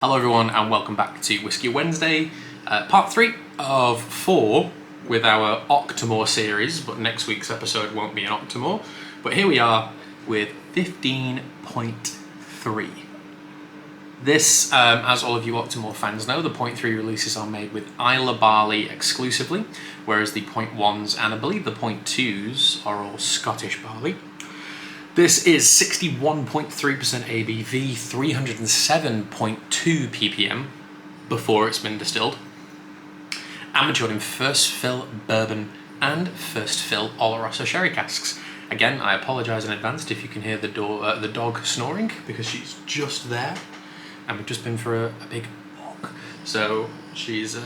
Hello everyone and welcome back to Whisky Wednesday, part 3 of 4 with our Octomore series, but next week's episode won't be an Octomore. But here we are with 15.3. This, as all of you Octomore fans know, the 0.3 releases are made with Islay barley exclusively, whereas the 0.1s and I believe the 0.2s are all Scottish barley. This is 61.3% ABV, 307.2 ppm before it's been distilled, and matured in first fill bourbon and first fill oloroso sherry casks. Again, I apologise in advance if you can hear the dog snoring, because she's just there, and we've just been for a big walk, so she's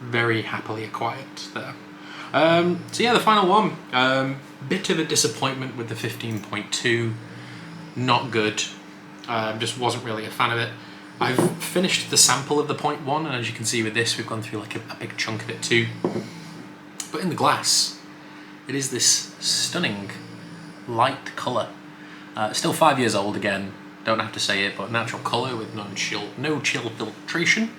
very happily quiet there. So yeah, the final one. Bit of a disappointment with the 15.2. Not good. Just wasn't really a fan of it. I've finished the sample of the 0.1, and as you can see with this, we've gone through like a big chunk of it too. But in the glass, it is this stunning light colour. Still 5 years old again. Don't have to say it, but natural colour with no chill filtration.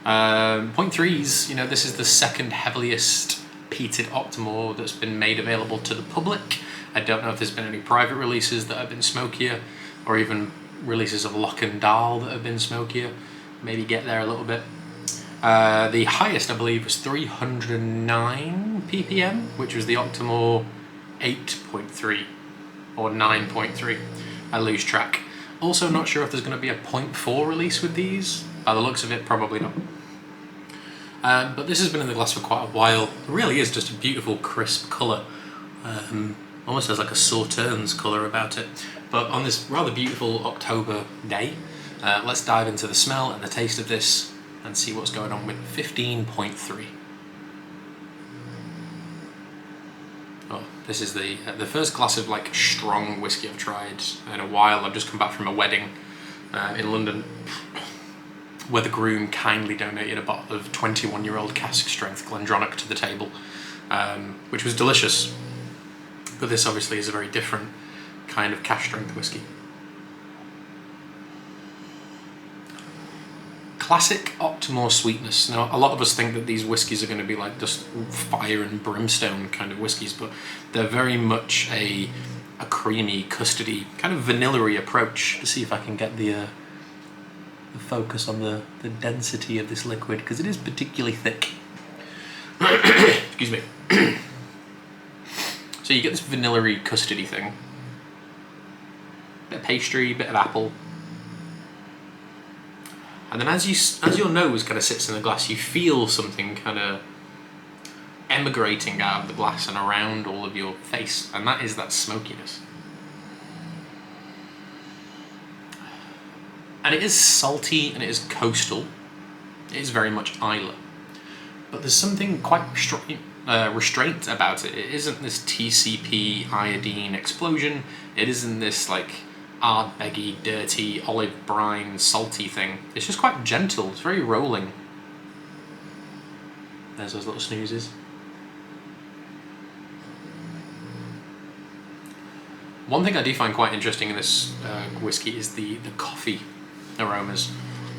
0.3s, you know, this is the second heaviliest peated Octomore that's been made available to the public. I don't know if there's been any private releases that have been smokier, or even releases of Loch and Dahl that have been smokier. Maybe get there a little bit. The highest, I believe, was 309 ppm, which was the Octomore 8.3 or 9.3. I lose track. Also not sure if there's going to be a 0.4 release with these. By the looks of it, probably not. But this has been in the glass for quite a while. It really is just a beautiful crisp colour. Almost has like a Sauternes colour about it. But on this rather beautiful October day, let's dive into the smell and the taste of this and see what's going on with 15.3. Oh, this is the first glass of like strong whiskey I've tried in a while. I've just come back from a wedding in London, where the groom kindly donated a bottle of 21-year-old cask strength Glendronach to the table, which was delicious. But this obviously is a very different kind of cask strength whiskey. Classic Octomore sweetness. Now, a lot of us think that these whiskies are going to be like just fire and brimstone kind of whiskies, but they're very much a creamy, custardy, kind of vanilla-y approach. To see if I can get the focus on the density of this liquid, because it is particularly thick. Excuse me. So you get this vanilla-y, custardy thing. Bit of pastry, bit of apple. And then as your nose kind of sits in the glass, you feel something kind of emigrating out of the glass and around all of your face, and that is that smokiness. And it is salty and it is coastal. It is very much Islay. But there's something quite restraint about it. It isn't this TCP iodine explosion. It isn't this like Ardbeggy, dirty, olive brine, salty thing. It's just quite gentle. It's very rolling. There's those little snoozes. One thing I do find quite interesting in this whiskey is the coffee aromas.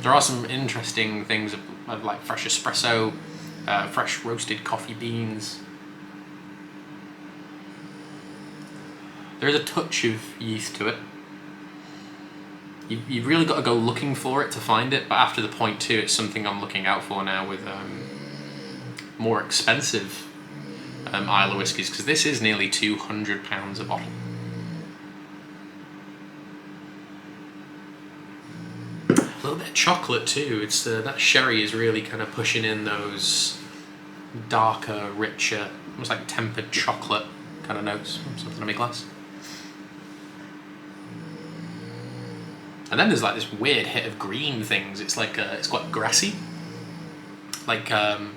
There are some interesting things of like fresh espresso, fresh roasted coffee beans. There is a touch of yeast to it. You've really got to go looking for it to find it, but after the 0.2 it's something I'm looking out for now with more expensive Islay whiskies, because this is nearly £200 a bottle. A little bit of chocolate too. It's that sherry is really kind of pushing in those darker, richer, almost like tempered chocolate kind of notes from something in my glass. And then there's like this weird hit of green things. It's like it's quite grassy, like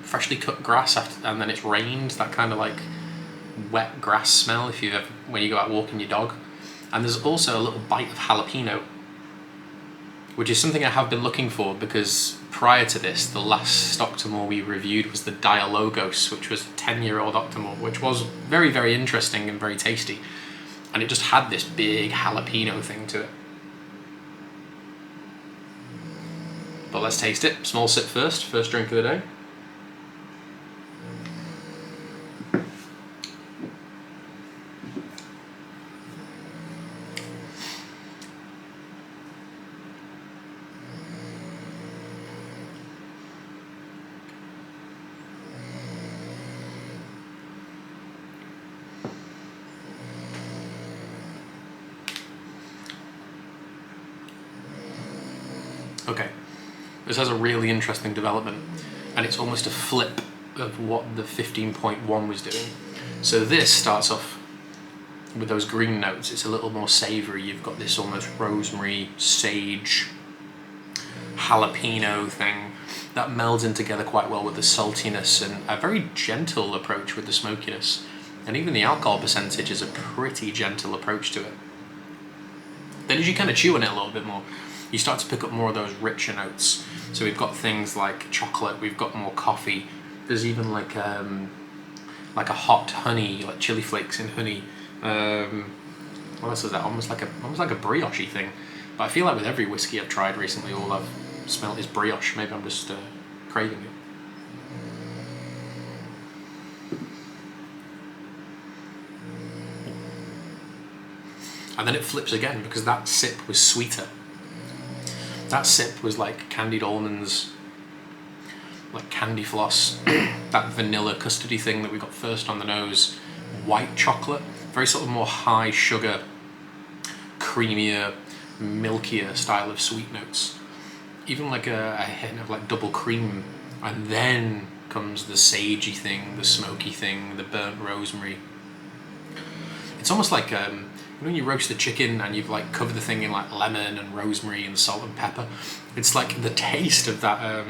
freshly cut grass and then it's rained. That kind of like wet grass smell if you've ever, when you go out walking your dog. And there's also a little bite of jalapeno, which is something I have been looking for, because prior to this, the last Octomore we reviewed was the Dialogos, which was a 10-year-old Octomore, which was very, very interesting and very tasty. And it just had this big jalapeno thing to it. But let's taste it. Small sip first drink of the day. Okay, this has a really interesting development, and it's almost a flip of what the 15.1 was doing. So this starts off with those green notes. It's a little more savoury. You've got this almost rosemary, sage, jalapeno thing that melds in together quite well with the saltiness, and a very gentle approach with the smokiness. And even the alcohol percentage is a pretty gentle approach to it. Then as you kind of chew on it a little bit more, you start to pick up more of those richer notes. So we've got things like chocolate, we've got more coffee. There's even like a hot honey, like chili flakes in honey. What else is that? Almost like a brioche thing. But I feel like with every whiskey I've tried recently, all I've smelled is brioche. Maybe I'm just craving it. And then it flips again, because that sip was sweeter. That sip was like candied almonds, like candy floss, that vanilla custardy thing that we got first on the nose, white chocolate, very sort of more high sugar, creamier, milkier style of sweet notes. Even like a hint of like double cream, and then comes the sagey thing, the smoky thing, the burnt rosemary. It's almost like when you roast the chicken and you've like covered the thing in like lemon and rosemary and salt and pepper. It's like the taste of that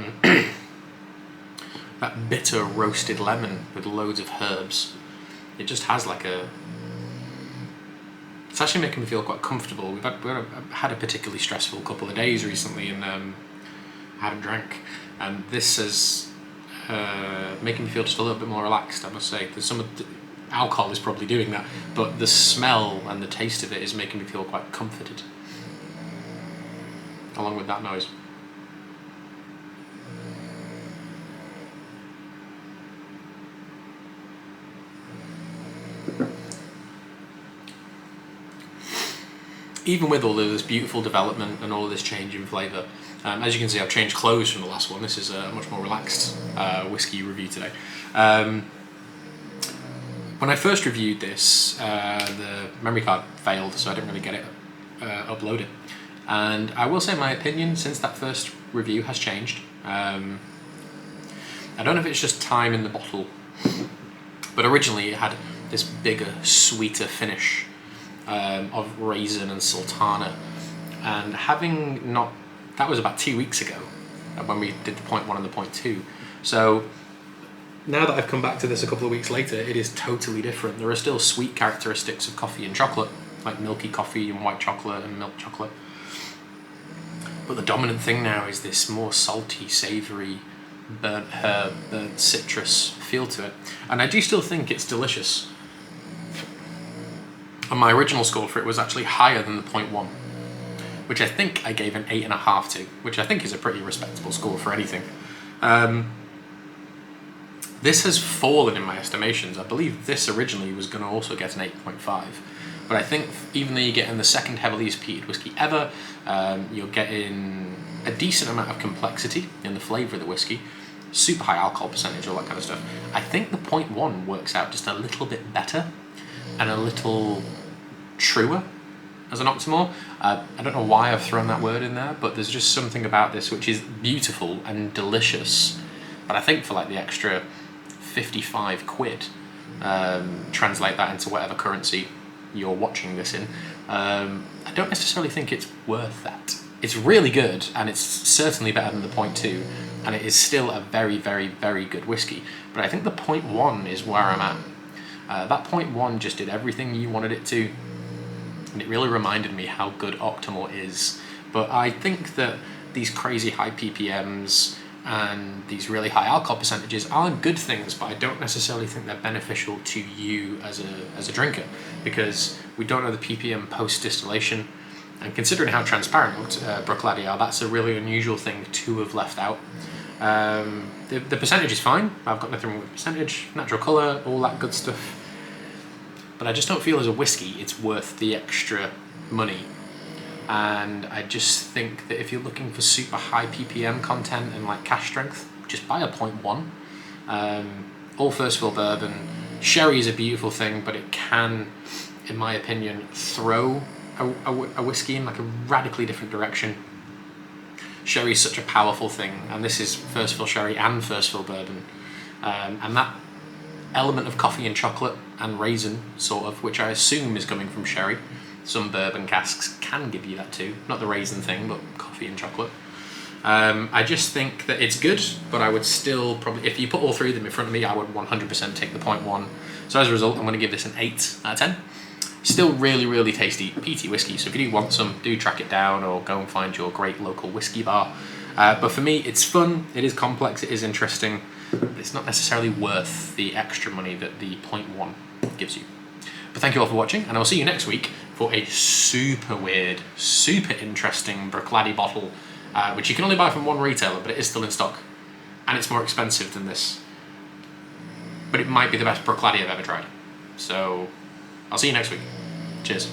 that bitter roasted lemon with loads of herbs. It just has like a... It's actually making me feel quite comfortable. We've had a particularly stressful couple of days recently, and I haven't drank, and this is making me feel just a little bit more relaxed, I must say. There's some of the alcohol is probably doing that, but the smell and the taste of it is making me feel quite comforted, along with that noise. Even with all of this beautiful development and all of this change in flavour, as you can see, I've changed clothes from the last one. This is a much more relaxed whiskey review today. When I first reviewed this, the memory card failed, so I didn't really get it uploaded. And I will say my opinion since that first review has changed. I don't know if it's just time in the bottle, but originally it had this bigger, sweeter finish of raisin and sultana. And having not... That was about 2 weeks ago when we did the 0.1 and the 0.2. So now that I've come back to this a couple of weeks later, it is totally different. There are still sweet characteristics of coffee and chocolate, like milky coffee and white chocolate and milk chocolate. But the dominant thing now is this more salty, savoury, burnt herb, burnt citrus feel to it. And I do still think it's delicious. And my original score for it was actually higher than the 0.1, which I think I gave an 8.5 to, which I think is a pretty respectable score for anything. This has fallen in my estimations. I believe this originally was going to also get an 8.5, but I think even though you're getting the second heaviliest peated whiskey ever, you're getting a decent amount of complexity in the flavour of the whiskey, super high alcohol percentage, all that kind of stuff. I think the 0.1 works out just a little bit better and a little truer as an Octomore. I don't know why I've thrown that word in there, but there's just something about this which is beautiful and delicious. But I think for like the extra 55 quid, translate that into whatever currency you're watching this in, I don't necessarily think it's worth that. It's really good, and it's certainly better than the 0.2, and it is still a very, very, very good whiskey. But I think the 0.1 is where I'm at. That 0.1 just did everything you wanted it to, and it really reminded me how good Octomore is. But I think that these crazy high ppms and these really high alcohol percentages are good things, but I don't necessarily think they're beneficial to you as a drinker, because we don't know the ppm post distillation. And considering how transparent Bruichladdich are, that's a really unusual thing to have left out. The percentage is fine. I've got nothing wrong with percentage, natural colour, all that good stuff. But I just don't feel as a whiskey it's worth the extra money. And I just think that if you're looking for super high ppm content and like cash strength, just buy a 0.1. All first fill bourbon. Sherry is a beautiful thing, but it can, in my opinion, throw a whiskey in like a radically different direction. Sherry is such a powerful thing, and this is first fill sherry and first fill bourbon. And that element of coffee and chocolate and raisin, sort of, which I assume is coming from sherry. Some bourbon casks can give you that too. Not the raisin thing, but coffee and chocolate. I just think that it's good, but I would still probably, if you put all three of them in front of me, I would 100% take the 0.1. So as a result, I'm going to give this an 8 out of 10. Still really, really tasty, peaty whiskey. So if you do want some, do track it down or go and find your great local whiskey bar. But for me, it's fun, it is complex, it is interesting. It's not necessarily worth the extra money that the 0.1 gives you. But thank you all for watching, and I'll see you next week for a super weird, super interesting Bruichladdich bottle, which you can only buy from one retailer, but it is still in stock. And it's more expensive than this. But it might be the best Bruichladdich I've ever tried. So I'll see you next week. Cheers.